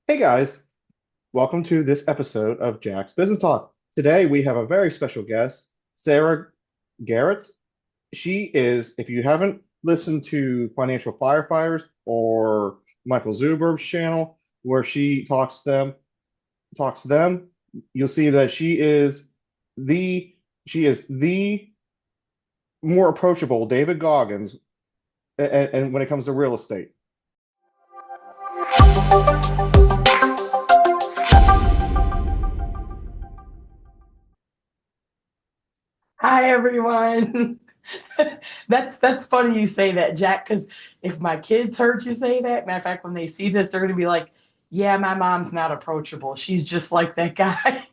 Hey guys, welcome to this episode of Jack's Business Talk. Today we have a very special guest, Sarah Garrett. She is, if you haven't listened to Financial Firefighters or Michael Zuber's channel, where she talks to them, you'll see that the she is the more approachable David Goggins, and when it comes to real estate. Hi everyone. That's funny you say that, Jack, because if my kids heard you say that, matter of fact, when they see this, they're gonna be like, yeah, my mom's not approachable. She's just like that guy.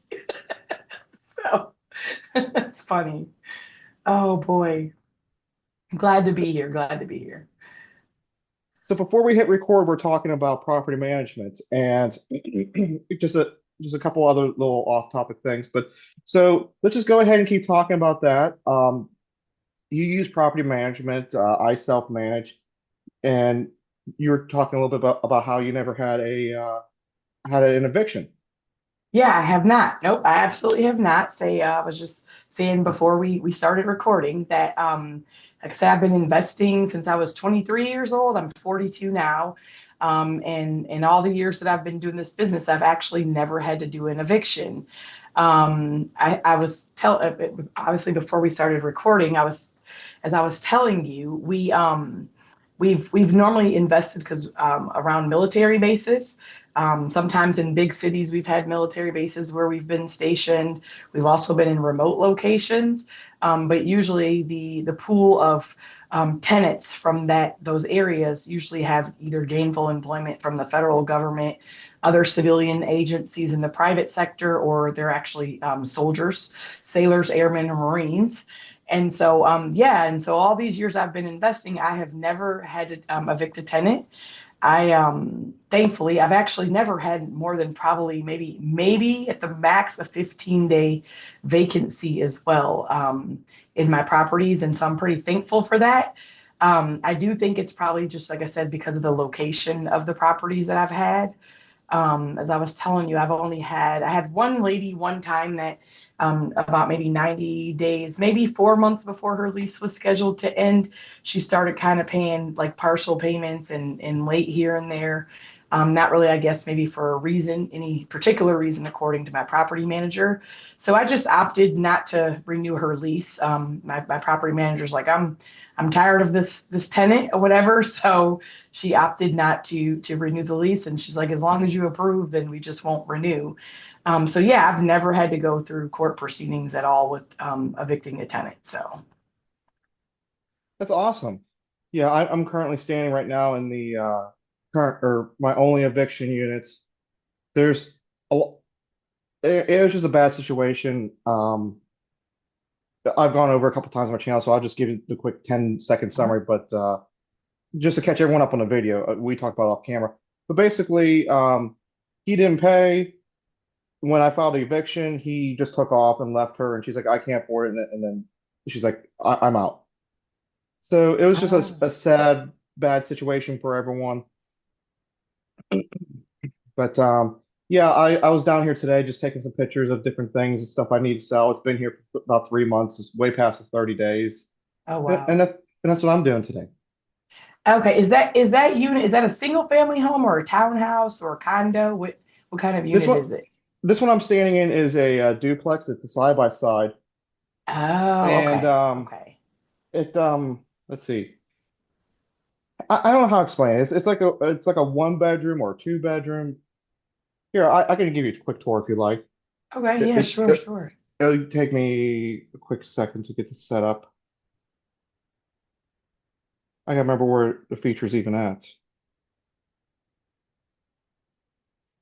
So that's funny. Oh boy. Glad to be here. Glad to be here. So before we hit record, we're talking about property management and just a couple other little off-topic things. But so let's just go ahead and keep talking about that. You use property management. I self-manage, and you were talking a little bit about how you never had an eviction. Yeah, I have not. Nope, I absolutely have not. I was just saying before we started recording that like I said, I've been investing since I was 23 years old. I'm 42 now. And in all the years that I've been doing this business, I've actually never had to do an eviction. I was obviously before we started recording, as I was telling you, we've normally invested because around military bases. Sometimes in big cities, we've had military bases where we've been stationed. We've also been in remote locations, but usually the pool of tenants from those areas usually have either gainful employment from the federal government, other civilian agencies in the private sector, or they're actually soldiers, sailors, airmen, or Marines. And so all these years I've been investing, I have never had to evict a tenant. Thankfully, I've actually never had more than probably maybe at the max a 15-day vacancy as well in my properties, and so I'm pretty thankful for that. I do think it's probably just like I said because of the location of the properties that I've had. As I was telling you, I had one lady one time that about maybe 90 days, maybe 4 months before her lease was scheduled to end, she started kind of paying like partial payments and late here and there. Not really, I guess, maybe for a reason, any particular reason, according to my property manager. So I just opted not to renew her lease. My property manager's like, I'm tired of this tenant or whatever. So she opted not to renew the lease, and she's like, as long as you approve, then we just won't renew. So yeah, I've never had to go through court proceedings at all with evicting a tenant. So That's awesome. Yeah, I'm currently standing right now in the current or my only eviction units. There's a, it was just a bad situation. I've gone over a couple times on my channel, so I'll just give you the quick 10-second summary. But just to catch everyone up on the video, we talked about off camera. But basically, he didn't pay. When I filed the eviction, he just took off and left her, and she's like, "I can't afford it." And then she's like, I'm out." So it was just uh, a sad, bad situation for everyone. But yeah, I was down here today just taking some pictures of different things and stuff I need to sell. It's been here for about 3 months. It's way past the 30 days. oh And, wow. and, that, and that's what I'm doing today. Okay, is that unit, is that a single family home or a townhouse or a condo? What kind of This unit one, is it? this one I'm standing in is a, duplex. It's a side by side, Oh, and okay. Okay. it let's see. I don't know how to explain it. It's like a one bedroom or two bedroom. Here, I can give you a quick tour if you like. Okay, It, yeah, it, sure, it sure. it'll take me a quick second to get this set up. I gotta remember where the feature's even at.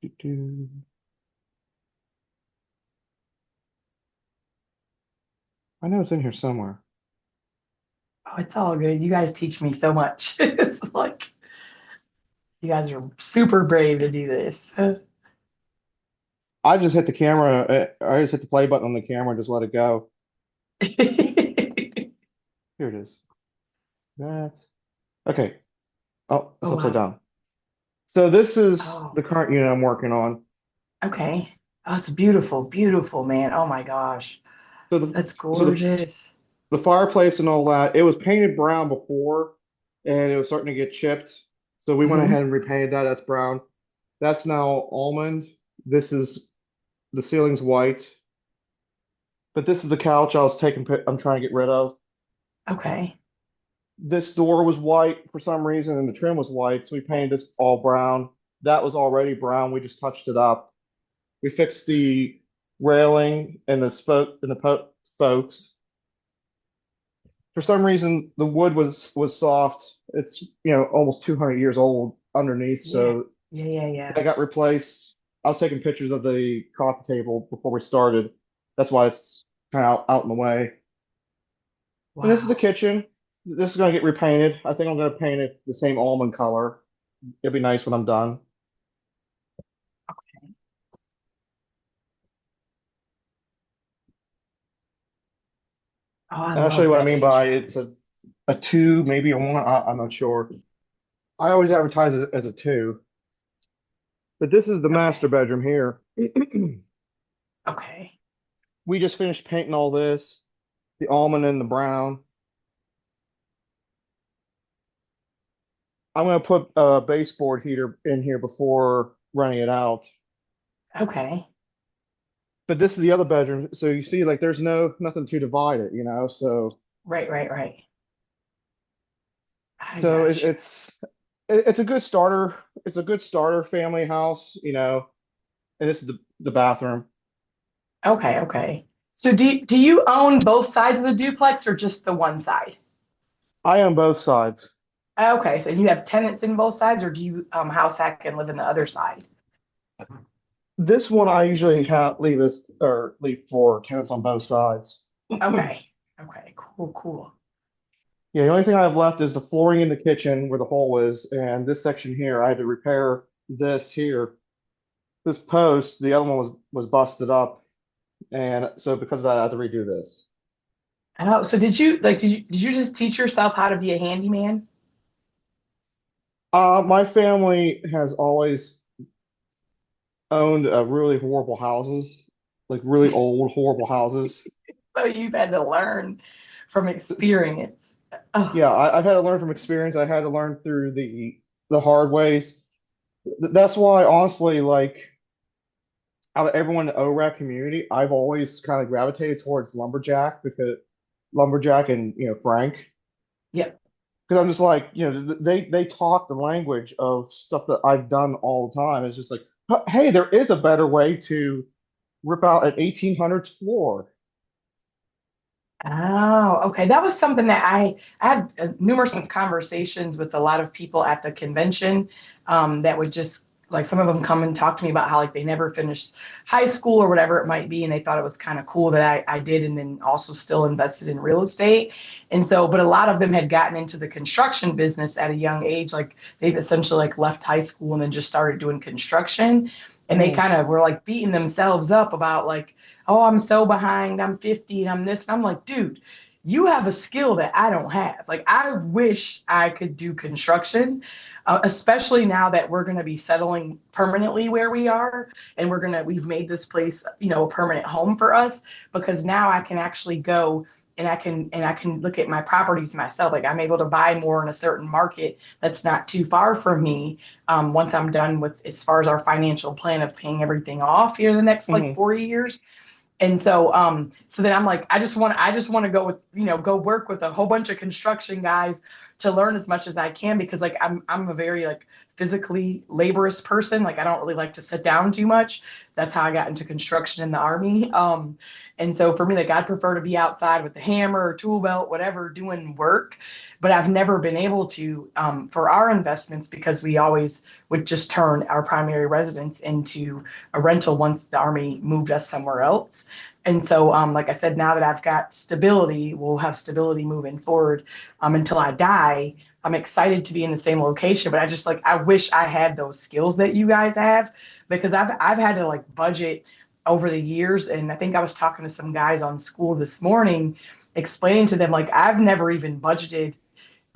Doo-doo. I know it's in here somewhere. Oh, it's all good. You guys teach me so much. It's like you guys are super brave to do this. I just hit the camera. I just hit the play button on the camera and just let it go. Here it is. That. Okay. Oh, it's Oh upside wow. down. So this is Oh, the current unit I'm working on. okay. Oh, it's beautiful, beautiful, man. Oh my gosh. So the That's so gorgeous. the fireplace and all that, it was painted brown before, and it was starting to get chipped. So we went Hmm. ahead and repainted that. That's brown. That's now almond. This is the ceiling's white, but this is the couch I'm trying to get rid of. Okay. This door was white for some reason, and the trim was white, so we painted this all brown. That was already brown. We just touched it up. We fixed the railing and the spokes. For some reason, the wood was soft. It's almost 200 years old underneath, Yeah. so Yeah, yeah, yeah. that got replaced. I was taking pictures of the coffee table before we started. That's why it's kind of out in the way. And this is the Wow. kitchen. This is going to get repainted. I think I'm going to paint it the same almond color. It'll be nice when I'm done. Oh, I And I'll show you love what I that mean by picture. it's a two, maybe a one. I'm not sure. I always advertise it as a two, but this is the master Okay. bedroom here. Okay. We just finished painting all this, the almond and the brown. I'm going to put a baseboard heater in here before running it out. Okay. But this is the other bedroom, so you see, like, there's nothing to divide it. So Right, right, right. I so got you. it's a good starter. It's a good starter family house. And this is the bathroom. Okay, okay. So do you own both sides of the duplex or just the one side? I own both sides. Okay, so you have tenants in both sides, or do you house hack and live in the other side? This one I usually leave for tenants on both sides. Okay. Okay, cool, cool. Yeah, the only thing I have left is the flooring in the kitchen where the hole is, and this section here. I had to repair this here. This post, the other one was busted up, and so because of that, I had to redo this. Oh, so did you just teach yourself how to be a handyman? My family has always owned really horrible houses, like really old, horrible houses. So you've had to learn from experience. Oh, Yeah, I've had to learn from experience. I had to learn through the hard ways. That's why, honestly, like out of everyone in the ORAC community, I've always kind of gravitated towards lumberjack because lumberjack and Frank, yep. because I'm just like they talk the language of stuff that I've done all the time. It's just like, hey, there is a better way to rip out an 1800s floor. Oh, okay. That was something that I had numerous of conversations with a lot of people at the convention that would just like some of them come and talk to me about how like they never finished high school or whatever it might be, and they thought it was kind of cool that I did, and then also still invested in real estate. And so, but a lot of them had gotten into the construction business at a young age, like they've essentially like left high school and then just started doing construction. And they Mhm. kind of were like beating themselves up about like, oh, I'm so behind. I'm 50 and I'm this. And I'm like, dude, you have a skill that I don't have. Like, I wish I could do construction, especially now that we're going to be settling permanently where we are. And we've made this place, a permanent home for us because now I can actually go and I can look at my properties myself. Like I'm able to buy more in a certain market that's not too far from me. Once I'm done with as far as our financial plan of paying everything off here in the next like Mhm. 4 years. And so then I'm like, I just want to go with, go work with a whole bunch of construction guys to learn as much as I can because like I'm a very like physically laborious person. Like I don't really like to sit down too much. That's how I got into construction in the army. And so for me, like I'd prefer to be outside with the hammer or tool belt, whatever, doing work. But I've never been able to for our investments because we always would just turn our primary residence into a rental once the army moved us somewhere else. And so, like I said, now that I've got stability, we'll have stability moving forward until I die. I'm excited to be in the same location, but I just like I wish I had those skills that you guys have because I've had to like budget over the years, and I think I was talking to some guys on school this morning, explaining to them like I've never even budgeted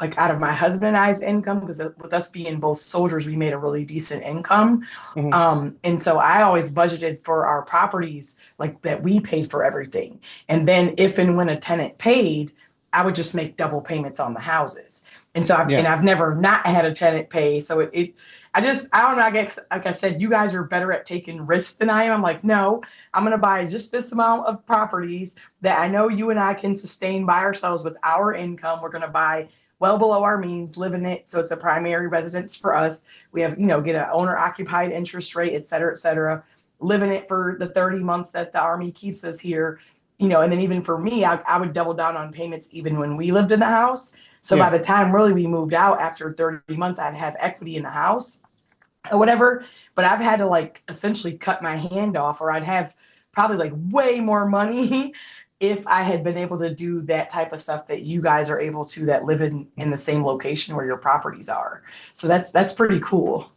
like out of my husband and I's income, because with us being both soldiers, we made a really decent income. Hmm. And so I always budgeted for our properties like that we paid for everything. And then if and when a tenant paid, I would just make double payments on the houses. And so Yeah. I've never not had a tenant pay. So I don't know. I guess, like I said, you guys are better at taking risks than I am. I'm like, no, I'm going to buy just this amount of properties that I know you and I can sustain by ourselves with our income. We're going to buy well below our means, live in it. So it's a primary residence for us. We have, get an owner occupied interest rate, et cetera, et cetera. Live in it for the 30 months that the Army keeps us here. And then even for me, I would double down on payments even when we lived in the house. So by Yeah. the time really we moved out after 30 months, I'd have equity in the house or whatever. But I've had to like essentially cut my hand off, or I'd have probably like way more money if I had been able to do that type of stuff that you guys are able to, that live in the same location where your properties are. So that's pretty cool.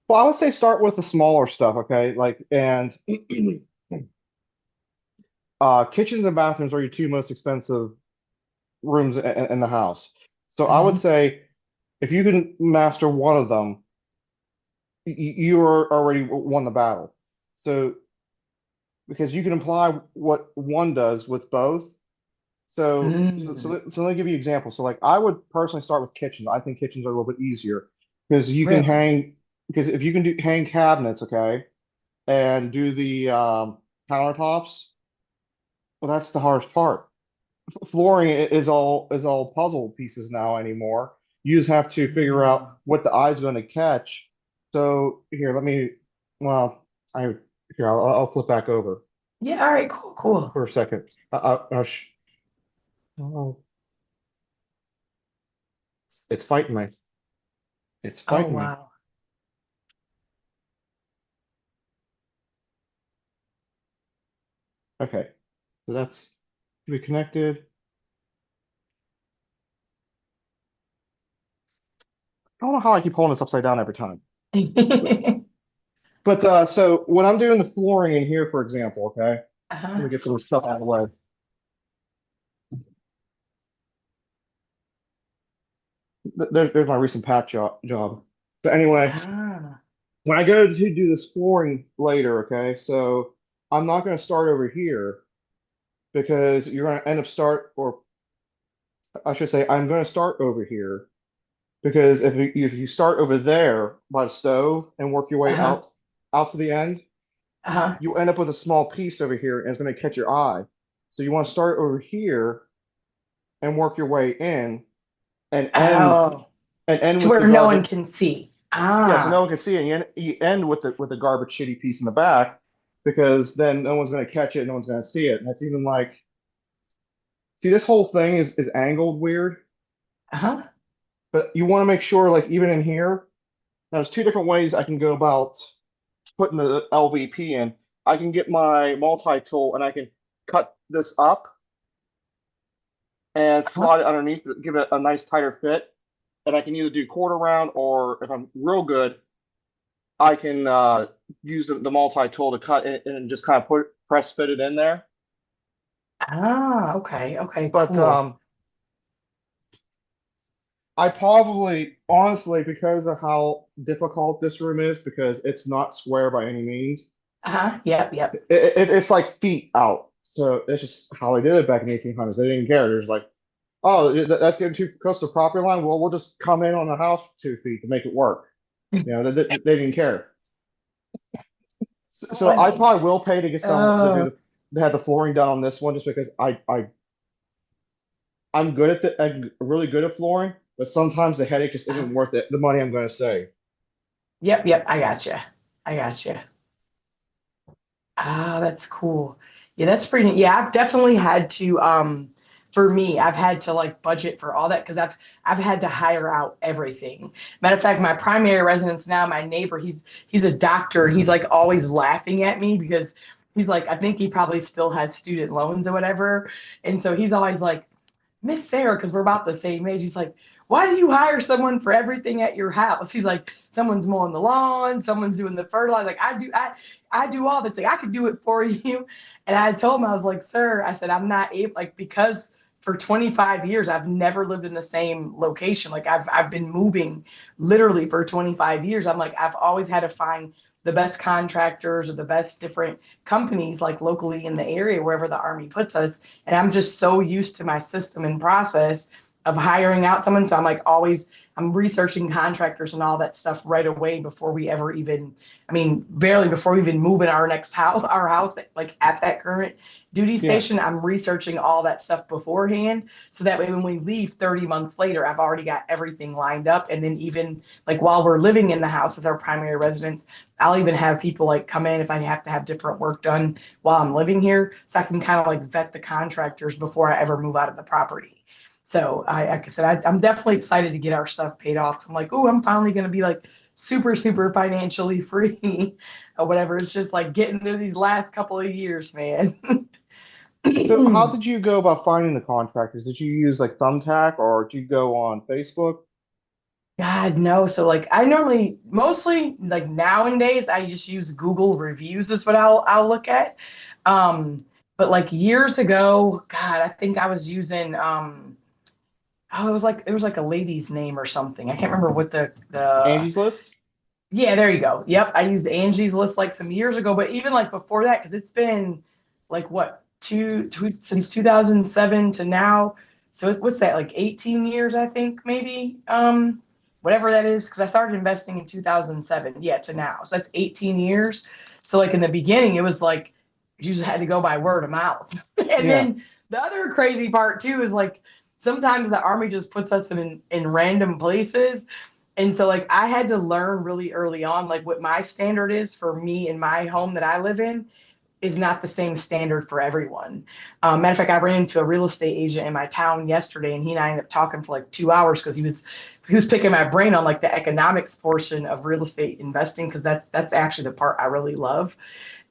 Well, I would say start with the smaller stuff, okay? Like, and kitchens and bathrooms are your two most expensive rooms in the house. So I would Mm-hmm. say if you can master one of them, you are already won the battle. So because you can apply what one does with both. So let me give you an example. So like I would personally start with kitchens. I think kitchens are a little bit easier because you can Really? hang because if you can do hang cabinets, okay, and do the countertops, well, that's the hardest part. Flooring is all puzzle pieces now anymore. You just have to figure Mm. out what the eye's going to catch. So here, well, I here I'll flip back over Yeah. All right. Cool. Cool. for a second. Oh, it's fighting me. It's Oh fighting me. wow. Okay, so that's to be connected. I don't know how I keep holding this upside down every time. But so when I'm doing the flooring in here, for example, okay, let Uh-huh. me get some stuff out of the way. There's my recent patch job. But anyway, Ah. when I go to do this flooring later, okay, so I'm not going to start over here because you're going to end up or I should say, I'm going to start over here because if you start over there by the stove and work your way Uh-huh. out to the end, Uh-huh. you end up with a small piece over here and it's going to catch your eye. So you want to start over here and work your way in and end Oh. To with the where no one garbage. can see. Yeah, so no Ah. one can see it. You end with the garbage shitty piece in the back because then no one's going to catch it, no one's going to see it. And that's even like, see, this whole thing is angled weird, Uh-huh. but you want to make sure, like, even in here, there's two different ways I can go about putting the LVP in. I can get my multi-tool and I can cut this up and Uh-huh. slide it underneath to give it a nice tighter fit. And I can either do quarter round or if I'm real good, I can use the multi-tool to cut it and just kind of press fit it in there. Ah, okay. Okay, But cool. I probably, honestly, because of how difficult this room is, because it's not square by any means, Uh-huh. Yep, yep. it's like feet out. So it's just how they did it back in the 1800s. They didn't care. There's like, oh, that's getting too close to the property line. Well, we'll just come in on the house 2 feet to make it work. They didn't care. So I Funny. probably will pay to get some to do Uh, to have the flooring done on this one, just because I'm good at I'm really good at flooring, but sometimes the headache just uh-huh. isn't worth it. The money I'm going to save. Yep, yep. I gotcha. I gotcha. Ah, that's cool. Yeah, that's pretty neat. Yeah, I've definitely had to for me, I've had to like budget for all that because I've had to hire out everything. Matter of fact, my primary residence now, my neighbor, he's a doctor. He's like always laughing at me because he's like, I think he probably still has student loans or whatever. And so he's always like, Miss Sarah, because we're about the same age, he's like, why do you hire someone for everything at your house? He's like, someone's mowing the lawn, someone's doing the fertilizer. Like I do all this. Like I could do it for you. And I told him, I was like, sir, I said, I'm not able, like, because for 25 years, I've never lived in the same location. Like I've been moving literally for 25 years. I'm like, I've always had to find the best contractors or the best different companies like locally in the area, wherever the Army puts us. And I'm just so used to my system and process of hiring out someone. So I'm like always, I'm researching contractors and all that stuff right away before we ever even, I mean, barely before we even move in our next house, our house, like at that current duty Yeah. station, I'm researching all that stuff beforehand. So that way, when we leave 30 months later, I've already got everything lined up. And then, even like while we're living in the house as our primary residence, I'll even have people like come in if I have to have different work done while I'm living here. So I can kind of like vet the contractors before I ever move out of the property. So like I said, I'm definitely excited to get our stuff paid off. So I'm like, oh, I'm finally going to be like super, super financially free or whatever. It's just like getting through these last couple of years, man. So how did you go about finding the contractors? Did you use like Thumbtack or did you go on Facebook? God, no. So like I normally mostly like nowadays I just use Google reviews is what I'll look at. Um, but like years ago, God, I think I was using oh, it was like a lady's name or something. I can't remember what the Angie's List? yeah, there you go. Yep, I used Angie's List like some years ago, but even like before that, because it's been like what since 2007 to now. So what's that like 18 years I think maybe whatever that is because I started investing in 2007 yeah to now so that's 18 years. So like in the beginning it was like you just had to go by word of mouth, and Yeah. then the other crazy part too is like sometimes the Army just puts us in random places, and so like I had to learn really early on like what my standard is for me in my home that I live in is not the same standard for everyone. Matter of fact, I ran into a real estate agent in my town yesterday, and he and I ended up talking for like 2 hours because he was picking my brain on like the economics portion of real estate investing because that's actually the part I really love.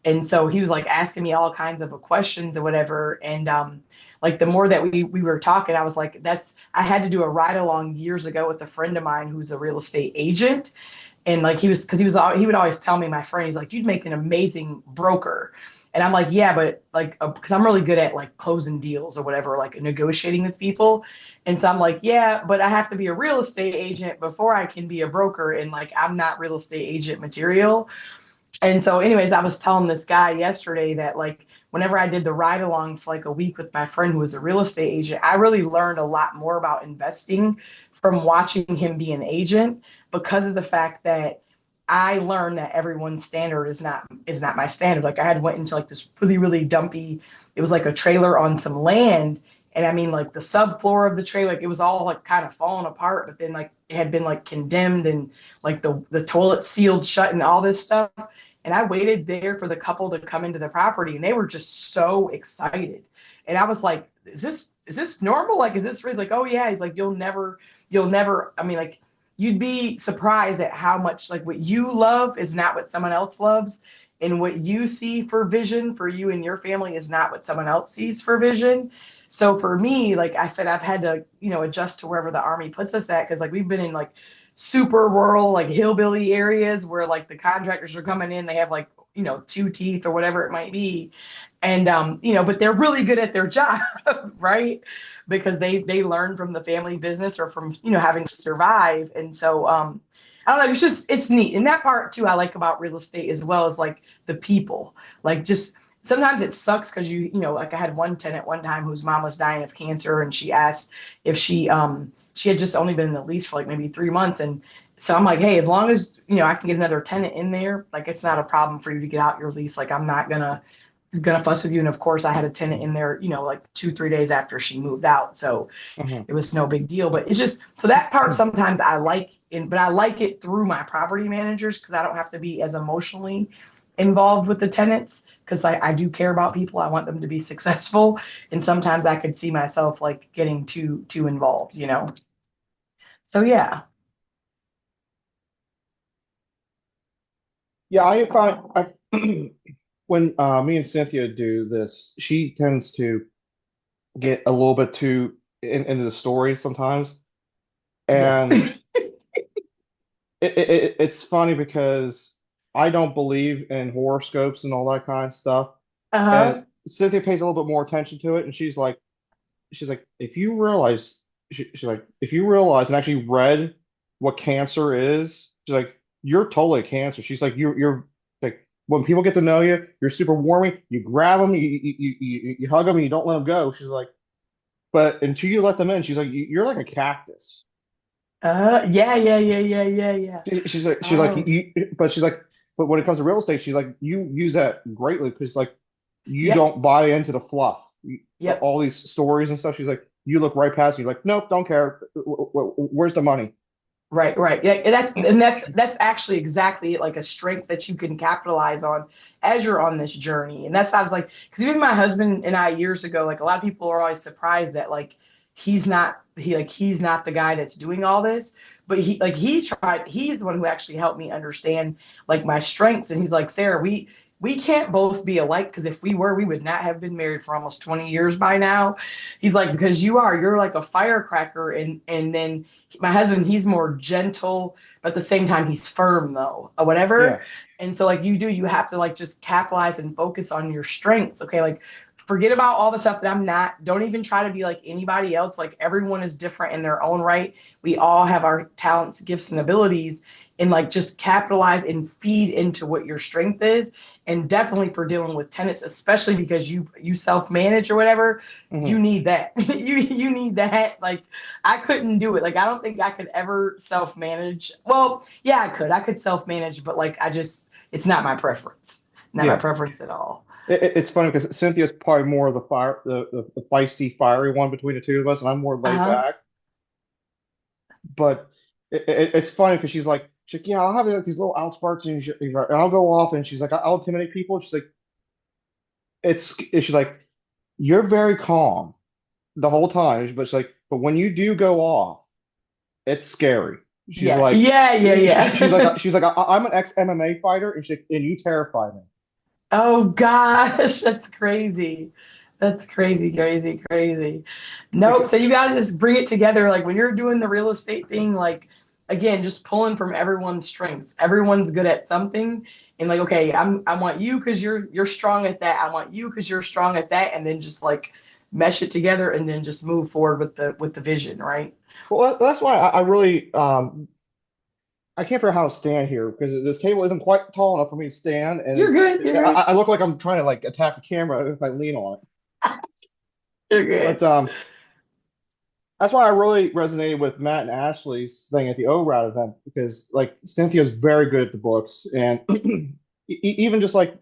And so he was like asking me all kinds of questions or whatever. And like the more that we were talking, I was like, that's I had to do a ride along years ago with a friend of mine who's a real estate agent. And like he would always tell me, my friend, he's like, you'd make an amazing broker. And I'm like, yeah, but like, because I'm really good at like closing deals or whatever, like negotiating with people. And so I'm like, yeah, but I have to be a real estate agent before I can be a broker. And like, I'm not real estate agent material. And so, anyways, I was telling this guy yesterday that like whenever I did the ride along for like a week with my friend who was a real estate agent, I really learned a lot more about investing from watching him be an agent because of the fact that I learned that everyone's standard is not my standard. Like I had went into like this really, really dumpy, it was like a trailer on some land. And I mean like the subfloor of the trailer, like it was all like kind of falling apart, but then like it had been like condemned and like the toilet sealed shut and all this stuff. And I waited there for the couple to come into the property, and they were just so excited. And I was like, "Is this normal? Like, is this?" He's like, "Oh yeah." He's like, "You'll never. I mean, like, you'd be surprised at how much like what you love is not what someone else loves, and what you see for vision for you and your family is not what someone else sees for vision." So for me, like I said, I've had to adjust to wherever the Army puts us at because like we've been in like super rural, like hillbilly areas where like the contractors are coming in, they have like, two teeth or whatever it might be. And but they're really good at their job, right? Because they learn from the family business or from, having to survive. And so I don't know, it's neat. And that part too I like about real estate as well as like the people. Like just sometimes it sucks because like I had one tenant one time whose mom was dying of cancer and she asked if she had just only been in the lease for like maybe 3 months. And so I'm like, hey, as long as, I can get another tenant in there, like it's not a problem for you to get out your lease. Like I'm not gonna fuss with you. And of course I had a tenant in there, like 2, 3 days after she moved out. So Mhm. it was no big deal. But it's just so that part sometimes I like but I like it through my property managers because I don't have to be as emotionally involved with the tenants because I do care about people. I want them to be successful. And sometimes I could see myself like getting too involved. So yeah. Yeah, I find when me and Cynthia do this, she tends to get a little bit too into the story sometimes. Yeah. And it's funny because I don't believe in horoscopes and all that kind of stuff. And Uh-huh. Cynthia pays a little bit more attention to it, and she's like, she's like, if you realize, she's like, if you realize and actually read what cancer is, she's like, you're totally cancer. She's like, you're like, when people get to know you, you're super warming. You grab them, you hug them, and you don't let them go. She's like, but until you let them in, she's like, you're like a cactus. Yeah, yeah, yeah, yeah, yeah, yeah. She's like, Oh, but she's like, but when it comes to real estate, she's like, you use that greatly because like, you yep, don't buy into the fluff, yep. all these stories and stuff. She's like, you look right past me. You're like, nope, don't care. Where's the money? Right, right. Yeah, and that's actually exactly like a strength that you can capitalize on as you're on this journey. And that's how I was like, because even my husband and I years ago, like a lot of people are always surprised that like he's not the guy that's doing all this, but he's the one who actually helped me understand like my strengths. And he's like, Sarah, we can't both be alike because if we were, we would not have been married for almost 20 years by now. He's like, because you're like a firecracker, and then my husband, he's more gentle, but at the same time, he's firm though, or whatever. Yeah. And so, like you have to like just capitalize and focus on your strengths. Okay, like forget about all the stuff that I'm not. Don't even try to be like anybody else. Like everyone is different in their own right. We all have our talents, gifts, and abilities, and like just capitalize and feed into what your strength is. And definitely for dealing with tenants, especially because you self manage or whatever, you Hmm. need that. You need that. Like I couldn't do it. Like I don't think I could ever self manage. Well, yeah, I could. I could self manage, but like I just it's not my preference. Not my Yeah. preference at all. It's funny because Cynthia's probably more of the the feisty, fiery one between the two of us, and I'm more laid Uh-huh. back. But it's funny because she's like, yeah, I'll have like, these little outsparks and I'll go off, and she's like, I'll intimidate people. She's like, she's like, you're very calm the whole time, but she's like, but when you do go off, it's scary. She's Yeah. like, Yeah, yeah, yeah. she's like, I'm an ex MMA fighter, and you terrify me. Oh gosh, that's crazy. That's crazy, crazy, crazy. Nope. Because, So you gotta just bring it together. Like when you're doing the real estate thing, like again, just pulling from everyone's strengths. Everyone's good at something. And like, okay, I want you because you're strong at that. I want you because you're strong at that. And then just like mesh it together and then just move forward with the vision, right? well, that's why I really I can't figure out how to stand here because this table isn't quite tall enough for me to stand, and You're good, you're good, I look like I'm trying to like attack a camera if I lean on it. you're But good. that's why I really resonated with Matt and Ashley's thing at the ORAD event because like Cynthia's very good at the books, and even just like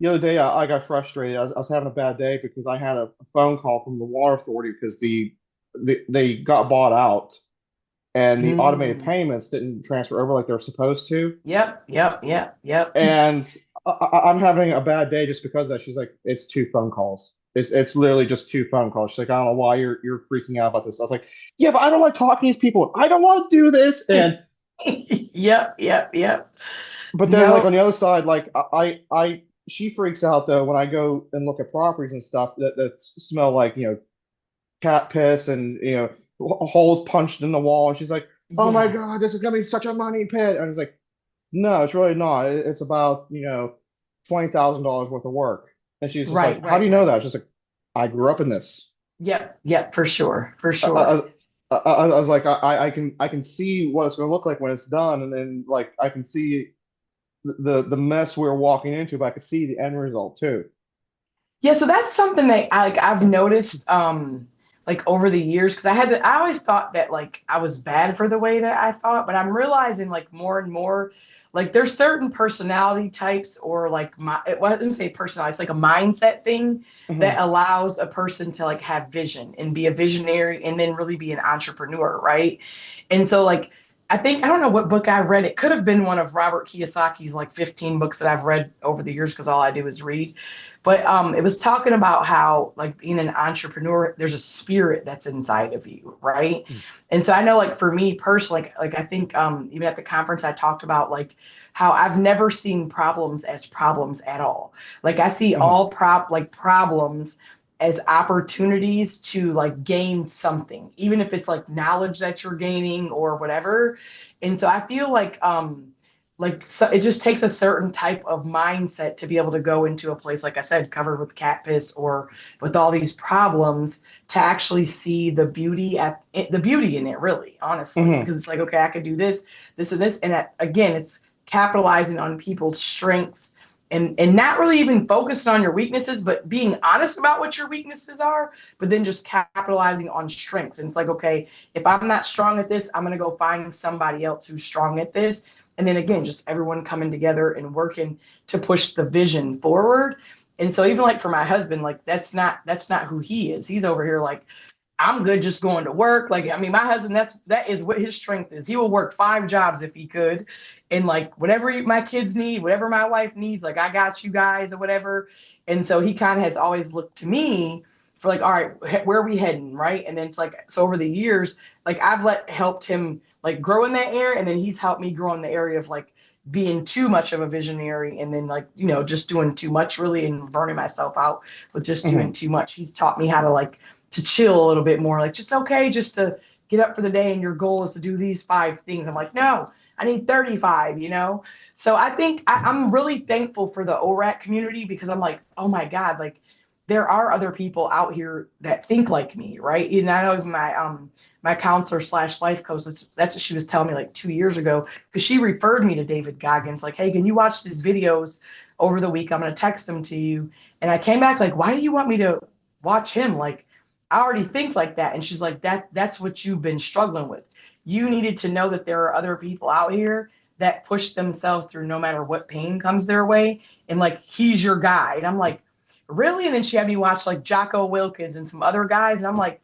the other day, I got frustrated. I was having a bad day because I had a phone call from the water authority because they got bought out and the automated Mm. payments didn't transfer over like they're supposed to. Yep, yep, yep, yep. And I'm having a bad day just because of that. She's like, it's two phone calls. It's literally just two phone calls. She's like, I don't know why you're freaking out about this. I was like, yeah, but I don't like talking to these people. I don't want to do this. And Yep, yep, yep. but then like No, on the other side, like she freaks out though when I go and look at properties and stuff that smell like cat piss and holes punched in the wall. And she's like, oh my yeah, God, this is gonna be such a money pit. And I was like, no, it's really not. It's about, $20,000 worth of work. And she's just like, right, how do right, you know right. that? She's like, I grew up in this. Yep, yep, for sure, for I, sure. I was like, I can see what it's going to look like when it's done. And then like, I can see the mess we're walking into, but I could see the end result too. Yeah, so that's something that I've noticed like over the years because I always thought that like I was bad for the way that I thought, but I'm realizing like more and more like there's certain personality types or like well, I didn't say personality, it's like a mindset thing that Hmm. allows a person to like have vision and be a visionary and then really be an entrepreneur, right? And so like I don't know what book I read. It could have been one of Robert Kiyosaki's like 15 books that I've read over the years because all I do is read. But it was talking about how like being an entrepreneur, there's a spirit that's inside of you, right? And so I know like for me personally, like I think even at the conference I talked about like how I've never seen problems as problems at all. Like I see Hmm. all problems as opportunities to like gain something, even if it's like knowledge that you're gaining or whatever. And so I feel like like so it just takes a certain type of mindset to be able to go into a place, like I said, covered with cat piss or with all these problems, to actually see the beauty the beauty in it, really, honestly, Hmm. because it's like, okay, I could do this and this, and again, it's capitalizing on people's strengths, and not really even focused on your weaknesses, but being honest about what your weaknesses are, but then just capitalizing on strengths. And it's like, okay, if I'm not strong at this, I'm going to go find somebody else who's strong at this. And then again, just everyone coming together and working to push the vision forward. And so even like for my husband, like that's not who he is. He's over here like, I'm good just going to work. Like, I mean, my husband, that is what his strength is. He will work 5 jobs if he could. And like whatever my kids need, whatever my wife needs, like I got you guys or whatever. And so he kind of has always looked to me for like, all right, where are we heading? Right. And then it's like, so over the years, like I've helped him like grow in that area. And then he's helped me grow in the area of like being too much of a visionary, and then like, just doing too much really and burning myself out with just doing Hmm. too much. He's taught me how to like to chill a little bit more, like just okay, just to get up for the day and your goal is to do these 5 things. I'm like, no, I need 35. So I think I'm really thankful for the ORAC community, because I'm like, oh my God, like there are other people out here that think like me, right? And I know my counselor slash life coach, that's what she was telling me like 2 years ago, because she referred me to David Goggins, like, hey, can you watch these videos over the week? I'm going to text them to you. And I came back like, why do you want me to watch him? Like, I already think like that. And she's like, that's what you've been struggling with. You needed to know that there are other people out here that push themselves through no matter what pain comes their way. And like, he's your guy. And I'm like, really? And then she had me watch like Jocko Wilkins and some other guys. And I'm like,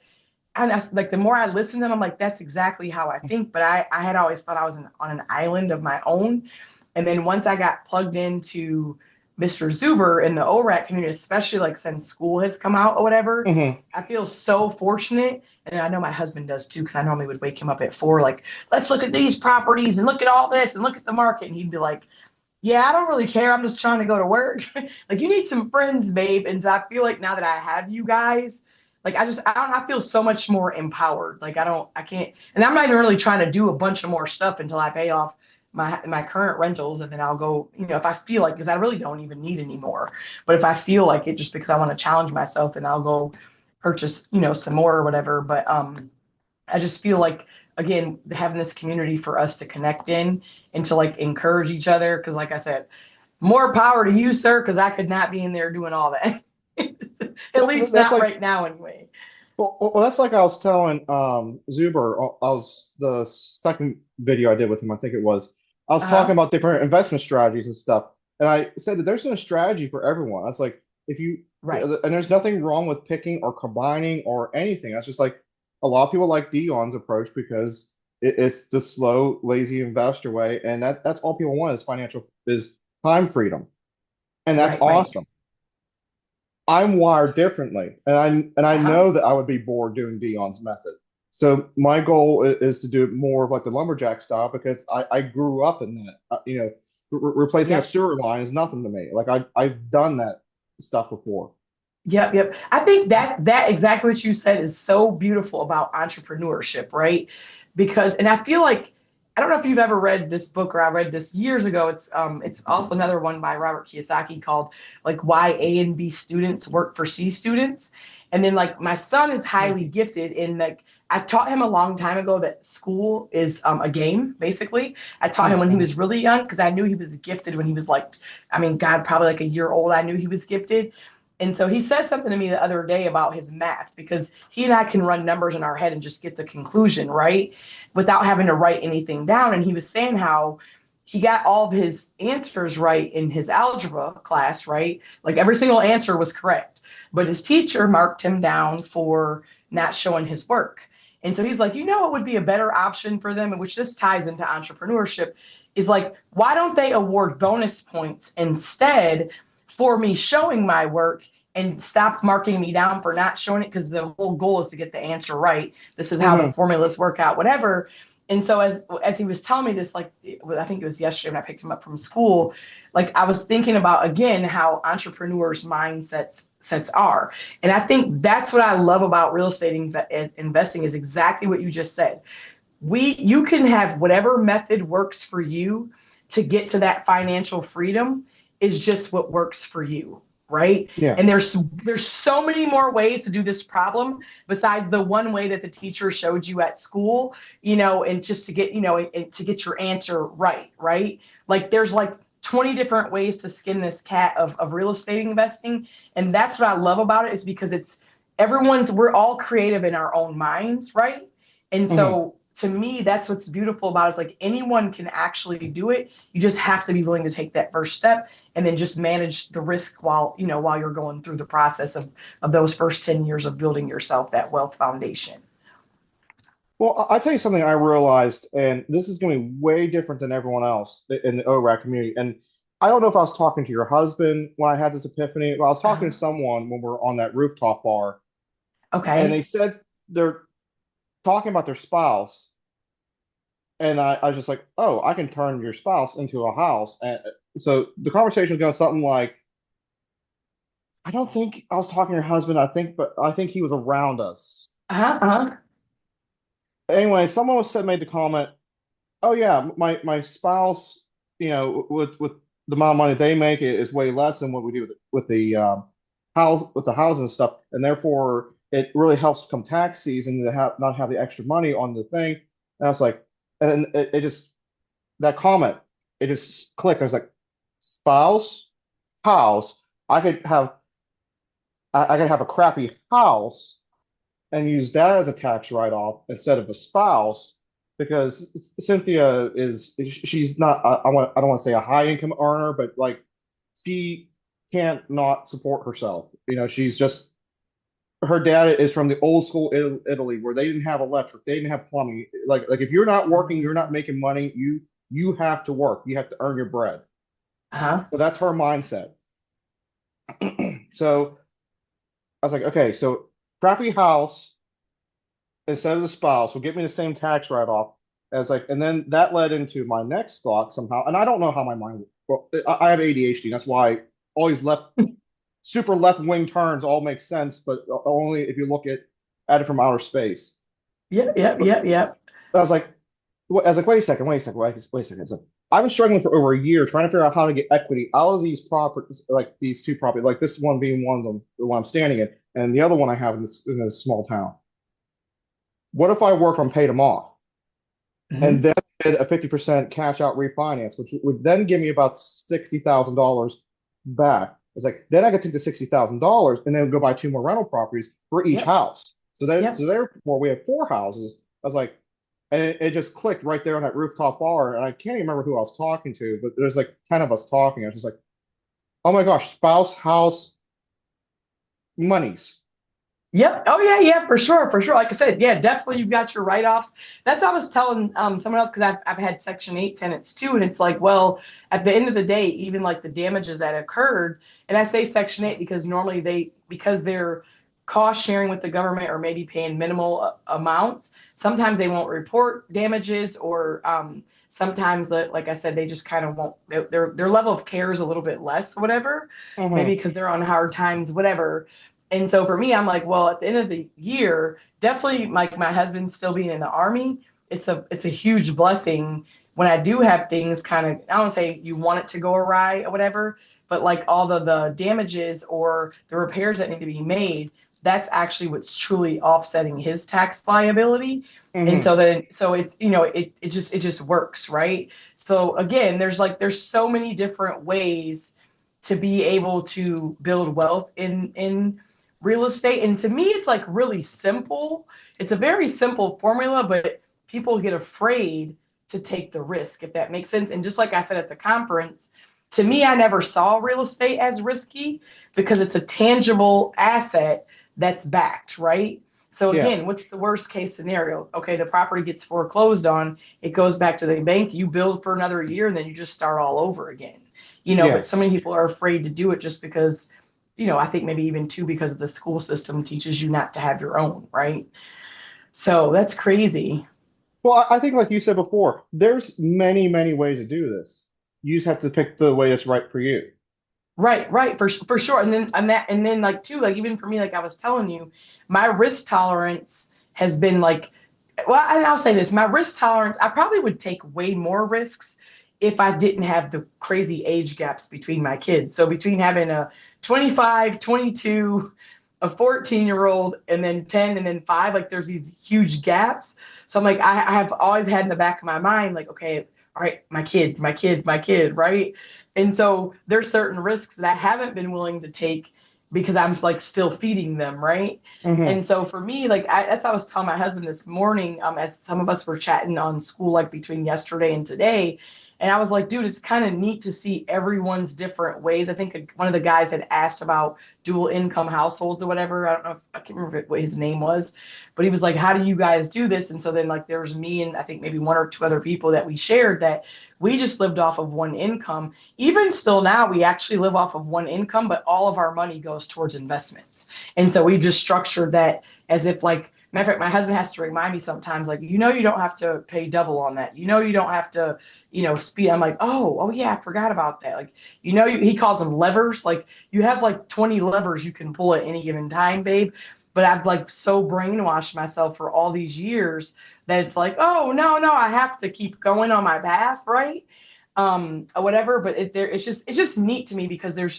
and that's like, the more I listen to them, I'm like, that's exactly how I think. But I had always thought I was on an island of my own. And then once I got plugged into Mr. Zuber in the ORAC community, especially like since school has come out or whatever, Hmm. I feel so fortunate. And I know my husband does too, because I normally would wake him up at 4, like, let's look at these properties and look at all this and look at the market. And he'd be like, yeah, I don't really care. I'm just trying to go to work. Like, you need some friends, babe. And so I feel like now that I have you guys, like I feel so much more empowered. Like I can't, and I'm not even really trying to do a bunch of more stuff until I pay off my current rentals, and then I'll go, if I feel like, because I really don't even need any more. But if I feel like it, just because I want to challenge myself, and I'll go purchase, some more or whatever. But I just feel like, again, having this community for us to connect in and to like encourage each other. Because like I said, more power to you, sir, because I could not be in there doing all that. At Well, least that's not like right now, anyway. that's like I was telling Zuber. I was the second video I did with him. I think it was. I was talking Uh-huh. about different investment strategies and stuff, and I said that there's no strategy for everyone. That's like if you Right. and there's nothing wrong with picking or combining or anything. That's just like a lot of people like Dion's approach because it's the slow, lazy investor way, and that's all people want is time freedom, and that's Right. Right. awesome. I'm wired differently, and I Uh-huh. know that I would be bored doing Dion's method. So my goal is to do more of like the lumberjack style because I grew up in that. Replacing a Yep. sewer line is nothing to me. Like I've done that stuff before. Yep, yep. I think that exactly what you said is so beautiful about entrepreneurship, right? Because, and I feel like, I don't know if you've ever read this book, or I read this years ago. It's also another one by Robert Kiyosaki called like Why A and B Students Work for C Students. And then like my son is Hmm. highly gifted in, like, I taught him a long time ago that school is a game, basically. I taught him when he Hmm. was really young, because I knew he was gifted when he was like, I mean, God, probably like a year old. I knew he was gifted. And so he said something to me the other day about his math, because he and I can run numbers in our head and just get the conclusion, right? Without having to write anything down. And he was saying how he got all of his answers right in his algebra class, right? Like every single answer was correct. But his teacher marked him down for not showing his work. And so he's like, it would be a better option for them, which this ties into entrepreneurship, is like, why don't they award bonus points instead for me showing my work, and stop marking me down for not showing it, because the whole goal is to get the answer right. This is how the Hmm. formulas work out, whatever. And so as he was telling me this, like, I think it was yesterday when I picked him up from school, like I was thinking about again how entrepreneurs' mindsets sets are. And I think that's what I love about real estate as investing, is exactly what you just said. You can have whatever method works for you to get to that financial freedom is just what works for you, right? Yeah. And there's so many more ways to do this problem besides the one way that the teacher showed you at school, and just to get, and to get your answer right, right? Like there's like 20 different ways to skin this cat of real estate investing. And that's what I love about it, is because we're all creative in our own minds, right? And Hmm. so to me, that's what's beautiful about it, is like anyone can actually do it. You just have to be willing to take that first step and then just manage the risk while you're going through the process of those first 10 years of building yourself that wealth foundation. Well, I'll tell you something I realized, and this is going to be way different than everyone else in the ORAC community. And I don't know if I was talking to your husband when I had this epiphany, but I was talking to someone when we were on that rooftop bar, and they Okay. said they're talking about their spouse. And I was just like, oh, I can turn your spouse into a house. And so the conversation was going something like, I don't think I was talking to your husband. But I think he was around us. Uh-huh. Uh-huh. Anyway, someone was said made the comment, oh yeah, my spouse, with the amount of money they make is way less than what we do with the housing stuff, and therefore it really helps come tax season to have not have the extra money on the thing. And I was like, and it just that comment, it just clicked. I was like, spouse, house. I could have I could have a crappy house and use that as a tax write-off instead of a spouse, because Cynthia she's not I don't want to say a high income earner, but like she can't not support herself. She's just her dad is from the old school Italy, where they didn't have electric, they didn't have plumbing. Like if you're not working, you're not making money. You have to work. You have to earn your bread. Uh-huh. So that's her mindset. So I was like, okay, so crappy house instead of the spouse will get me the same tax write-off as like, and then that led into my next thought somehow. And I don't know how my mind, well, I have ADHD. That's why all these super left wing turns all make sense, but only if you look at it from outer space. Yep, yep, But yep, yep. I was like, wait a second, wait a second. So I've been struggling for over a year trying to figure out how to get equity out of these properties, like these two properties, like this one being one of them, the one I'm standing in, and the other one I have in this small town. What if I work on paid them off and Hmm. then did a 50% cash out refinance, which would then give me about $60,000 back? It's like then I could take the $60,000 and then go buy two more rental properties for each Yep, house. So yep. therefore we have four houses. I was like, and it just clicked right there on that rooftop bar. And I can't even remember who I was talking to, but there's like 10 of us talking. I was just like, oh my gosh, spouse, house, monies. Yep. Oh yeah, yeah, for sure, for sure. Like I said, yeah, definitely you've got your write-offs. That's what I was telling someone else, because I've had Section 8 tenants too, and it's like, well, at the end of the day, even like the damages that occurred, and I say Section 8 because normally because they're cost sharing with the government or maybe paying minimal amounts, sometimes they won't report damages, or sometimes like I said, they just kind of won't, their level of care is a little bit less, whatever, maybe Hmm. because they're on hard times, whatever. And so for me, I'm like, well, at the end of the year, definitely like my husband still being in the army, it's a huge blessing when I do have things kind of, I don't say you want it to go awry or whatever, but like all the damages or the repairs that need to be made, that's actually what's truly offsetting his tax liability. And Hmm. so it's, it just works, right? So again, there's so many different ways to be able to build wealth in real estate. And to me, it's like really simple. It's a very simple formula, but people get afraid to take the risk, if that makes sense. And just like I said at the conference, to me, I never saw real estate as risky because it's a tangible asset that's backed, right? So Yeah. again, what's the worst case scenario? Okay, the property gets foreclosed on, it goes back to the bank, you build for another year, and then you just start all over again. Yeah. But so many people are afraid to do it just because, I think maybe even too because the school system teaches you not to have your own, right? So that's crazy. Well, I think, like you said before, there's many, many ways to do this. You just have to pick the way that's right for you. Right, right, for sure. And then like too, like even for me, like I was telling you, my risk tolerance has been like, well, I'll say this, my risk tolerance, I probably would take way more risks if I didn't have the crazy age gaps between my kids. So between having a 25, 22, a 14-year-old, and then 10, and then 5, like there's these huge gaps. So I'm like, I have always had in the back of my mind, like, okay, all right, my kid, my kid, my kid, right? And so there's certain risks that I haven't been willing to take because I'm like still feeding them, right? Hmm. And so for me, like that's what I was telling my husband this morning, as some of us were chatting on school, like between yesterday and today. And I was like, dude, it's kind of neat to see everyone's different ways. I think one of the guys had asked about dual income households or whatever. I don't know if I can't remember what his name was, but he was like, how do you guys do this? And so then like there's me and I think maybe one or two other people that we shared that we just lived off of one income. Even still now, we actually live off of one income, but all of our money goes towards investments. And so we just structured that as if like, matter of fact, my husband has to remind me sometimes, like, you know, you don't have to pay double on that. You know, you don't have to, speed. I'm like, oh yeah, I forgot about that. Like, he calls them levers. Like you have like 20 levers you can pull at any given time, babe. But I've like so brainwashed myself for all these years that it's like, oh no, I have to keep going on my path, right? Or whatever. But it's just neat to me because there's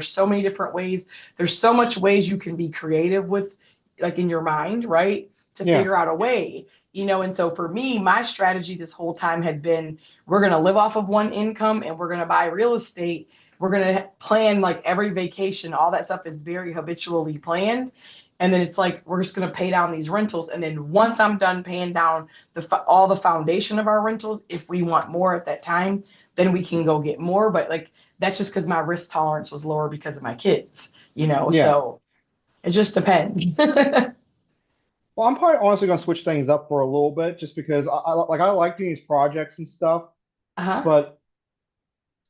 so many different ways. There's so much ways you can be creative with, like in your mind, right? To Yeah. figure out a way, and so for me, my strategy this whole time had been we're going to live off of one income and we're going to buy real estate. We're going to plan like every vacation. All that stuff is very habitually planned. And then it's like we're just going to pay down these rentals. And then once I'm done paying down all the foundation of our rentals, if we want more at that time, then we can go get more. But like that's just because my risk tolerance was lower because of my kids, Yeah. so it just depends. Well, I'm probably honestly going to switch things up for a little bit just because I like doing these projects and stuff, Uh-huh. but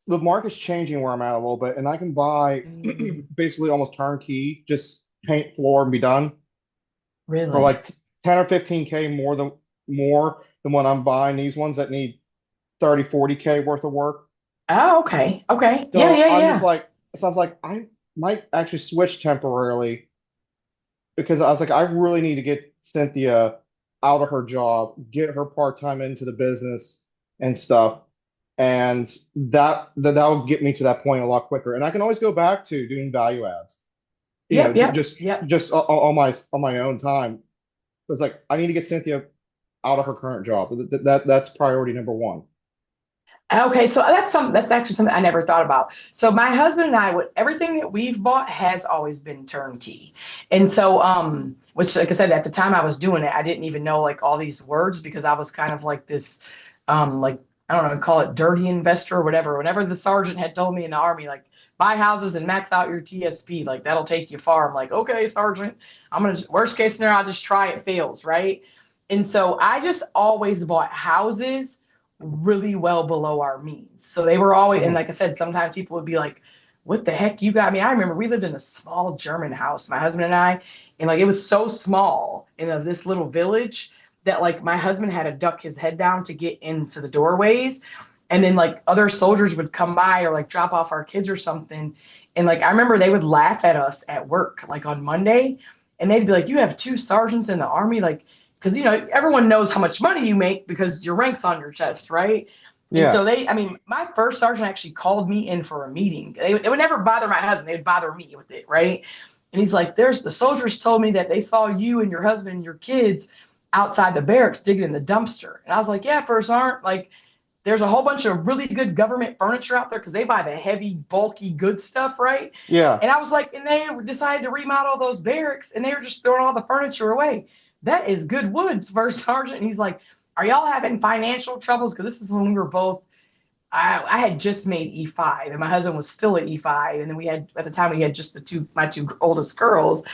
the market's changing where I'm at a little bit, and I can buy Mm, basically almost turnkey, just paint floor and be done for really? like 10 or 15K more than what I'm buying these ones that need 30, 40K worth of work. Oh, okay. Okay. Yeah, So yeah, I'm just yeah. like, so I was like, I might actually switch temporarily because I was like, I really need to get Cynthia out of her job, get her part-time into the business and stuff. And that'll get me to that point a lot quicker. And I can always go back to doing value adds, Yep, yep, just yep. on my own time. It's like I need to get Cynthia out of her current job. That's priority number one. Okay, so that's actually something I never thought about. So my husband and I, would everything that we've bought has always been turnkey. And so which like I said, at the time I was doing it, I didn't even know like all these words because I was kind of like this like I don't know, call it dirty investor or whatever. Whenever the sergeant had told me in the army, like buy houses and max out your TSP, like that'll take you far. I'm like, okay, sergeant, worst case scenario, I'll just try it fails, right? And so I just always bought houses really well below our means. So they were always, and Mhm. like I said, sometimes people would be like, what the heck you got me? I remember we lived in a small German house, my husband and I, and like it was so small in this little village that like my husband had to duck his head down to get into the doorways. And then like other soldiers would come by or like drop off our kids or something. And like I remember they would laugh at us at work, like on Monday, and they'd be like, you have two sergeants in the army, like because everyone knows how much money you make because your rank's on your chest, right? And Yeah. so I mean, my first sergeant actually called me in for a meeting. They would never bother my husband; they would bother me with it, right? And he's like, "There's the soldiers told me that they saw you and your husband and your kids outside the barracks digging in the dumpster." And I was like, "Yeah, first sergeant, like." There's a whole bunch of really good government furniture out there because they buy the heavy, bulky, good stuff, right? Yeah. And I was like, and they decided to remodel those barracks and they were just throwing all the furniture away. That is good woods, first sergeant. And he's like, are y'all having financial troubles? Because this is when we were both, I had just made E5 and my husband was still at E5. And then at the time, we had just my two oldest girls.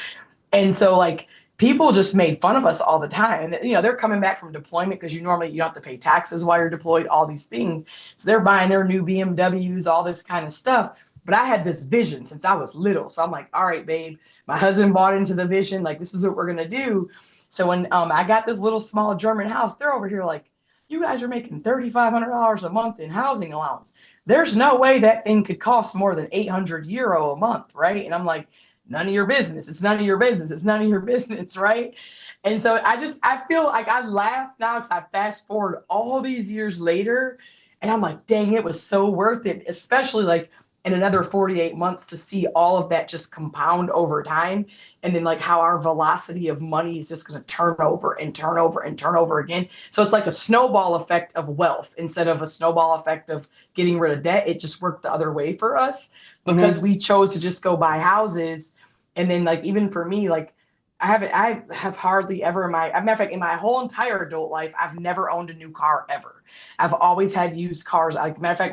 And so like people just made fun of us all the time. And they're coming back from deployment because you don't have to pay taxes while you're deployed, all these things. So they're buying their new BMWs, all this kind of stuff. But I had this vision since I was little. So I'm like, all right, babe, my husband bought into the vision. Like, this is what we're gonna do. So when I got this little small German house, they're over here like, you guys are making $3,500 a month in housing allowance. There's no way that thing could cost more than 800 euro a month, right? And I'm like, none of your business. It's none of your business. It's none of your business, right? And so I feel like I laugh now because I fast forward all these years later And I'm like, dang, it was so worth it, especially like in another 48 months to see all of that just compound over time. And then like how our velocity of money is just going to turn over and turn over and turn over again. So it's like a snowball effect of wealth instead of a snowball effect of getting rid of debt. It just worked the other way for us because Hmm. we chose to just go buy houses. And then like, even for me, like, I have hardly ever in my, matter of fact, in my whole entire adult life, I've never owned a new car ever. I've always had used cars. Like, matter of fact,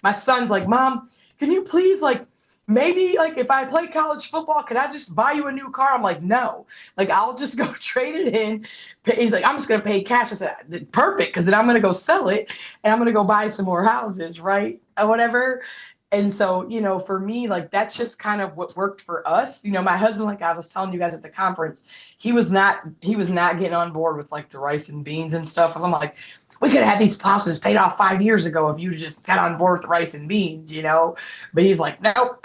my son's like, Mom, can you please, like, maybe, like, if I play college football, could I just buy you a new car? I'm like, no, like, I'll just go trade it in. He's like, I'm just going to pay cash. I said, perfect, because then I'm going to go sell it and I'm going to go buy some more houses, right? Or whatever. And so, for me, like, that's just kind of what worked for us. My husband, like I was telling you guys at the conference, he was not getting on board with like the rice and beans and stuff. I'm like, we could have had these houses paid off 5 years ago if you just got on board with the rice and beans. But he's like, nope.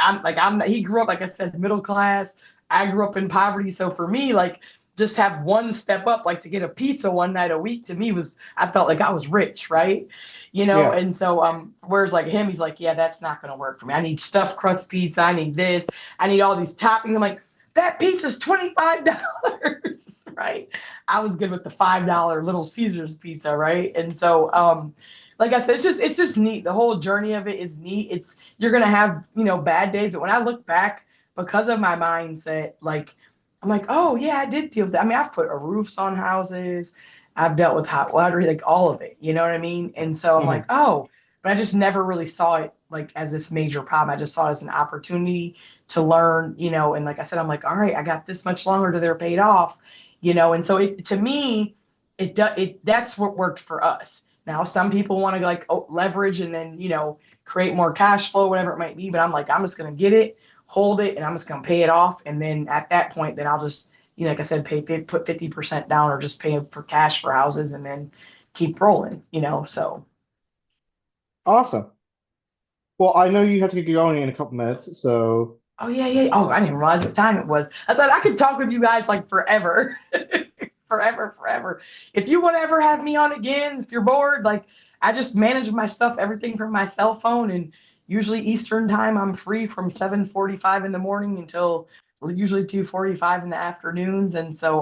He grew up, like I said, middle class. I grew up in poverty. So for me, like, just have one step up, like to get a pizza one night a week to me I felt like I was rich, right? Yeah. And so, whereas like him, he's like, yeah, that's not going to work for me. I need stuffed crust pizza. I need this. I need all these toppings. I'm like, that pizza's $25, right? I was good with the $5 Little Caesars pizza, right? And so, like I said, it's just neat. The whole journey of it is neat. You're gonna have bad days, but when I look back, because of my mindset, like I'm like, oh yeah, I did deal with that. I mean, I've put roofs on houses. I've dealt with hot water, like all of it. You know what I mean? And so I'm like, Hmm. oh, but I just never really saw it like as this major problem. I just saw it as an opportunity to learn. And like I said, I'm like, all right, I got this much longer till they're paid off. And so to me, that's what worked for us. Now, some people want to like leverage and then create more cash flow, whatever it might be. But I'm like, I'm just gonna get it, hold it, and I'm just gonna pay it off. And then at that point, then I'll just like I said, put 50% down or just pay for cash for houses and then keep rolling. So. Awesome. Well, I know you have to get going in a couple minutes, so Oh yeah, yeah. Oh, I didn't realize what time it was. I thought I could talk with you guys like forever. Forever, forever. If you want to ever have me on again, if you're bored, like I just manage my stuff, everything from my cell phone, and usually Eastern time, I'm free from 7:45 in the morning until usually 2:45 in the afternoons. And so,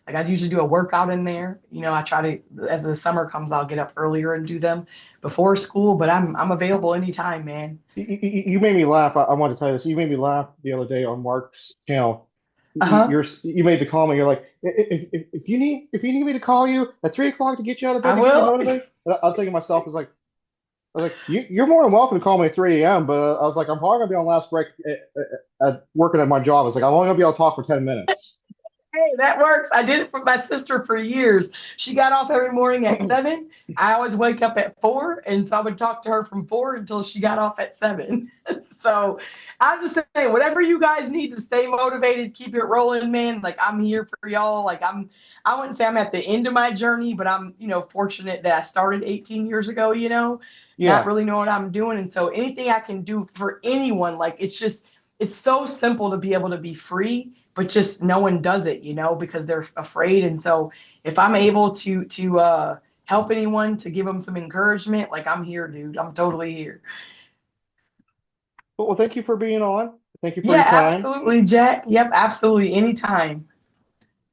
like I usually do a workout in there. I try to, as the summer comes, I'll get up earlier and do them before school. But I'm available anytime, man. you made me laugh. I want to tell you this. You made me laugh the other day on Mark's channel. Uh huh. You made the comment. You're like, if you need me to call you at 3 o'clock to get you out of I bed to get you will. motivated, and I was thinking to myself, I was like, you're more than welcome to call me at 3 a.m. But I was like, I'm probably gonna be on last break at working at my job. I was like, I'm only gonna be able to talk for 10 minutes. Hey, that works. I did it for my sister for years. She got off every morning at 7. I always wake up at 4. And so I would talk to her from 4 until she got off at 7. So I'm just saying, whatever you guys need to stay motivated, keep it rolling, man. Like I'm here for y'all. I wouldn't say I'm at the end of my journey, but I'm fortunate that I started 18 years ago, not Yeah. really knowing what I'm doing. And so anything I can do for anyone, like it's so simple to be able to be free, but just no one does it, because they're afraid. And so if I'm able to help anyone, to give them some encouragement, like I'm here, dude. I'm totally here. Well, thank you for being on. Thank you for Yeah, your time, absolutely, Jack. Yep, absolutely. Anytime.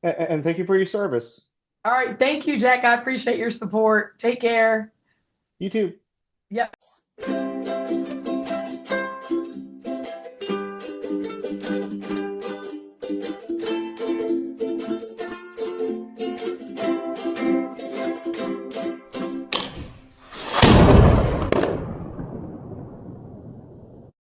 and thank you for your service. All right. Thank you, Jack. I appreciate your support. Take care. You too. Yep.